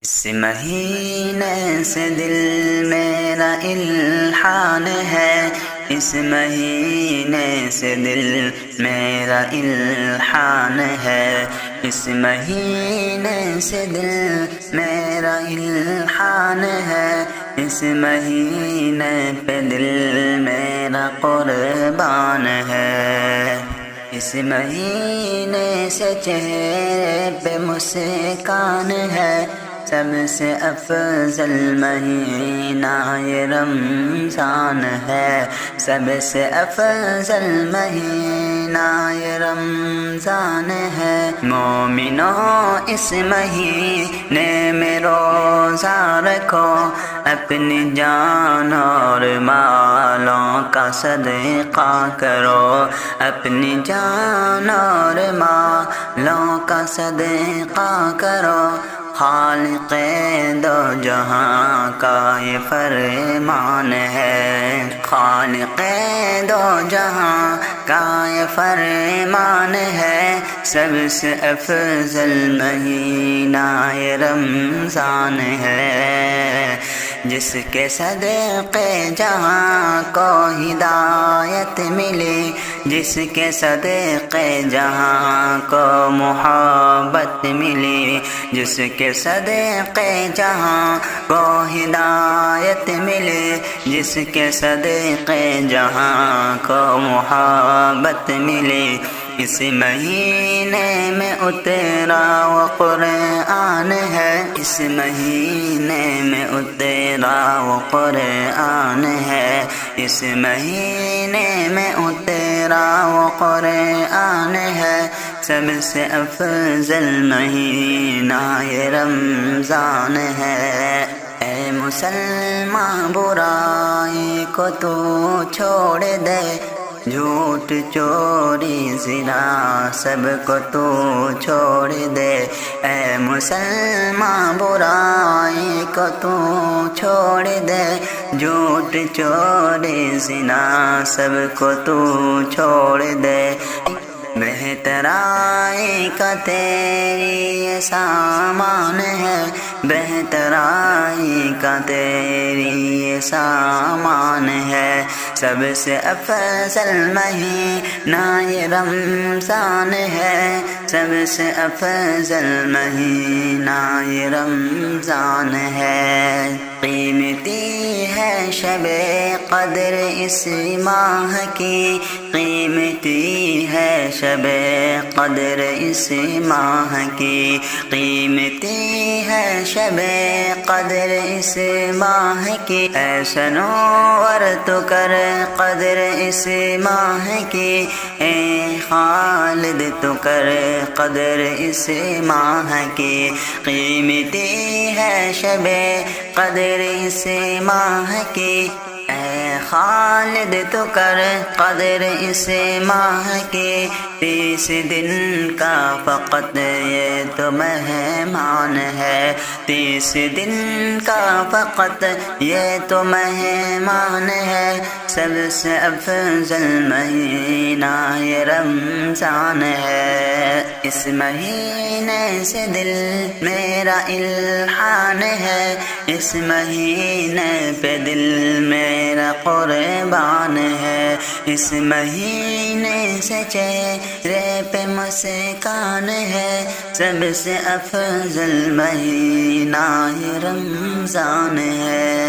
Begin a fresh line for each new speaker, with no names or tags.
اس مہینے سے دل میرا الحان ہے، اس مہینے سے دل میرا الحان ہے، اس مہینے سے دل میرا الحان ہے، اس مہینے پہ دل میرا قربان ہے، اس مہینے سے چہرے پہ مسکان ہے، سب سے افضل مہینہ یہ رمضان ہے، سب سے افضل مہینہ یہ رمضان ہے۔ مومنوں اس مہینے میں روزہ رکھو، اپنی جان اور مالوں کا صدقہ کرو، اپنی جان اور مالوں کا صدقہ کرو، خالق دو جہاں کا یہ فرمان ہے، خالق دو جہاں کا یہ فرمان ہے، سب سے افضل مہینہ یہ رمضان ہے، جس کے صدقے جہاں کو ہدایت ملی، جس کے صدقے جہاں کو محبت ملی، جس کے صدقے جہاں کو ہدایت ملی، جس کے صدقے جہاں کو محبت ملی، اس مہینے میں اترا وہ قرآن ہے، اس مہینے میں اترا وہ قرآن ہے، اس مہینے میں اترا وہ قرآن ہے، سب سے افضل مہینہ یہ رمضان ہے۔ اے مسلمان برائی کو تو چھوڑ دے، جھوٹ چوری زنا سب کو تو چھوڑ دے، اے مسلمان برائی کو تو چھوڑ دے، جھوٹ چوری زنا سب کو تو چھوڑ دے، بہترائی کا تیری یہ سامان ہے، بہترائی کا تیری یہ سامان ہے، سب سے افضل مہینہ یہ رمضان ہے، سب سے افضل مہینہ یہ رمضان ہے، قیمتی ہے شب قدر اس ماہ کی، قیمتی ہے شب قدر اس ماہ کی، قیمتی ہے شب قدر اس ماہ کی، اے سنور تو کر قدر اس ماہ کی، اے خالد تو کر قدر اس ماہ کی، قیمتی ہے شب قدر اس ماہ کی، اے خالد تو کر قدر اس ماہ کی، 30 دن کا فقط یہ تو مہمان ہے، 30 دن کا فقط یہ تو مہمان ہے، سب سے افضل مہینہ یہ رمضان ہے، اس مہینے سے دل میرا الحان ہے، اس مہینے پہ دل میرا قربان ہے، اس مہینے سے چہرے پہ مسکان ہے، سب سے افضل مہینہ یہ رمضان ہے۔